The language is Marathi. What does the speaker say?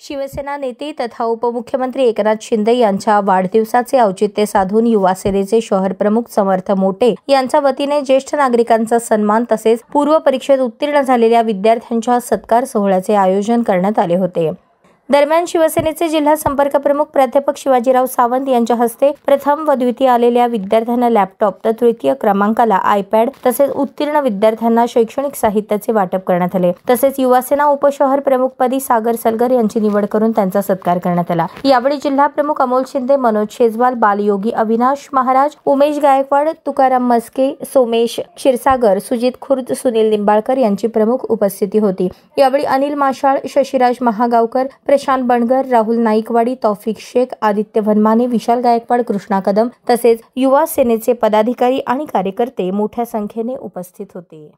शिवसेना नेते तथा उपमुख्यमंत्री एकनाथ शिंदे यांच्या वाढदिवसाचे औचित्य साधून युवा सेनेचे शहर प्रमुख समर्थ मोटे यांच्या वतीने ज्येष्ठ नागरिकांचा सन्मान तसेच पूर्व परीक्षेत उत्तीर्ण झालेल्या विद्यार्थ्यांच्या सत्कार सोहळ्याचे आयोजन करण्यात आले होते। दरम्यान शिवसेनेचे जिल्हा संपर्क प्रमुख प्राध्यापक शिवाजीराव सावंत यांच्या हस्ते प्रथम व द्वितीय आलेल्या विद्यार्थ्यांना लॅपटॉप तर तृतीय क्रमांकाला आयपॅड तसेच उत्तीर्ण विद्यार्थ्यांना शैक्षणिक साहित्याचे वाटप करण्यात आले। तसेच युवासेना उपशहर प्रमुखपदी सागर सलगर यांची निवड करून त्यांचा सत्कार करण्यात आला। यावेळी जिल्हा प्रमुख अमोल शिंदे, मनोज शेजवाल, बालयोगी अविनाश महाराज, उमेश गायकवाड, तुकाराम मस्के, सोमेश क्षीरसागर, सुजित खुर्द, सुनील निंबाळकर यांची प्रमुख उपस्थिती होती। यावेळी अनिल माशाळ, शशिराज महागावकर, प्रशांत बनगर, राहुल नाईकवाडी, तौफिक शेख, आदित्य वनमाने, विशाल गायकवाड, कृष्णा कदम तसेच युवा सेनेचे पदाधिकारी आणि कार्यकर्ते मोठ्या संख्येने उपस्थित होते।